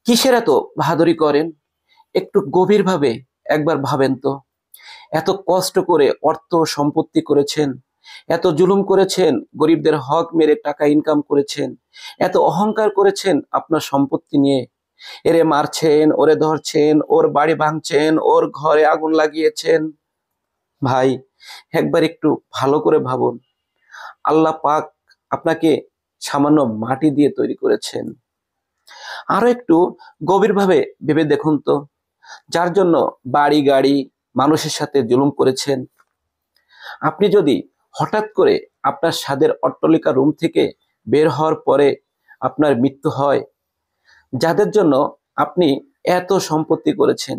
কিসের এত বাহাদুরি করেন? একটু গভীরভাবে একবার ভাবেন তো। এত কষ্ট করে অর্থ সম্পত্তি করেছেন, এত জুলুম করেছেন, গরিবদের হক মেরে টাকা ইনকাম করেছেন, এত অহংকার করেছেন আপনার সম্পত্তি নিয়ে। এরে মারছেন, ওরে ধরছেন, ওর বাড়ি ভাঙছেন, ওর ঘরে আগুন লাগিয়েছেন। ভাই, একবার একটু ভালো করে ভাবুন। আল্লাহ পাক আপনাকে সামান্য মাটি দিয়ে তৈরি করেছেন। আরো একটু গভীরভাবে ভেবে দেখুন তো, যার জন্য বাড়ি গাড়ি মানুষের সাথে জুলুম করেছেন, আপনি যদি হঠাৎ করে আপনার স্বাদের অট্টালিকা রুম থেকে বের হওয়ার পরে আপনার মৃত্যু হয়, যাদের জন্য আপনি এত সম্পত্তি করেছেন,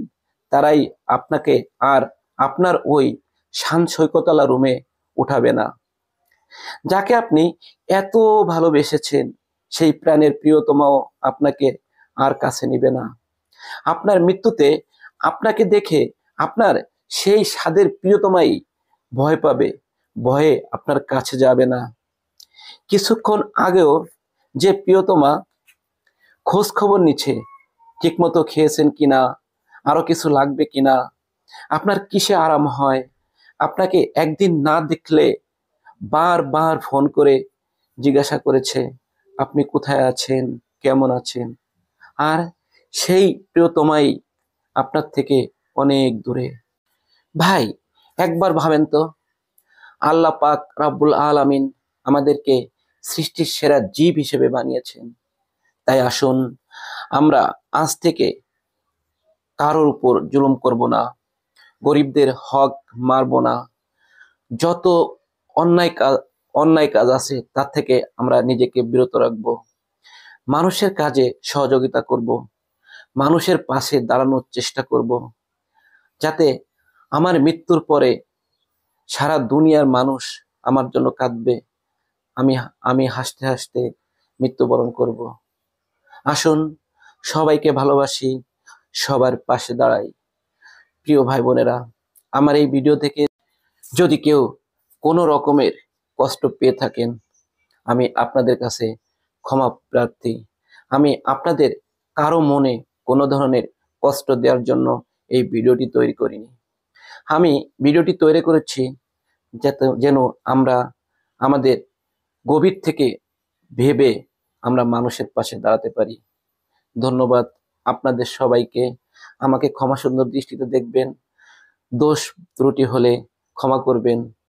তারাই আপনাকে আর আপনার ওই শান সৈকতলা রুমে উঠাবে না। যাকে আপনি এত ভালোবেসেছেন, সেই প্রাণের প্রিয়তমাও আপনাকে আর কাছে নিবে না। আপনার মৃত্যুতে আপনাকে দেখে আপনার সেই স্বাদের প্রিয়তমাই ভয় পাবে, ভয়ে আপনার কাছে যাবে না। কিছুক্ষণ আগেও যে প্রিয়তমা খোঁজ খবর নিচ্ছে, ঠিকমতো খেয়েছেন কিনা, আরো কিছু লাগবে কিনা, আপনার কিসে আরাম হয়, আপনাকে একদিন না দেখলে বারবার ফোন করে জিজ্ঞাসা করেছে আপনি কোথায় আছেন, কেমন আছেন। আর সেই প্রিয়তমাই আপনার থেকে অনেক দূরে। ভাই, একবার ভাবেন তো, আল্লাহ পাক রাব্বুল আলামিন আমাদেরকে সৃষ্টির সেরা জীব হিসেবে বানিয়েছেন। তাই আসুন, আমরা আজ থেকে কারোর উপর জুলুম করব না, গরিবদের হক মারব না। যত অন্যায় কাজ অন্যায় কাজ আছে তার থেকে আমরা নিজেকে বিরত রাখবো। মানুষের কাজে সহযোগিতা করব, মানুষের পাশে দাঁড়ানোর চেষ্টা করব, যাতে আমার মৃত্যুর পরে সারা দুনিয়ার মানুষ আমার জন্য কাঁদবে, আমি আমি হাসতে হাসতে মৃত্যুবরণ করব। আসুন, সবাইকে ভালোবাসি, সবার পাশে দাঁড়াই। প্রিয় ভাই বোনেরা, আমার এই ভিডিও থেকে যদি কেউ কোনো রকমের কষ্ট পেয়ে থাকেন, আমি আপনাদের কাছে ক্ষমা প্রার্থী। আমি আপনাদের কারো মনে কোনো ধরনের কষ্ট দেওয়ার জন্য এই ভিডিওটি তৈরি করিনি। আমি ভিডিওটি তৈরি করেছি যাতে যেন আমরা আমাদের গভীর থেকে ভেবে আমরা মানুষের পাশে দাঁড়াতে পারি। ধন্যবাদ আপনাদের সবাইকে। আমাকে ক্ষমা সুন্দর দৃষ্টিতে দেখবেন, দোষ ত্রুটি হলে ক্ষমা করবেন।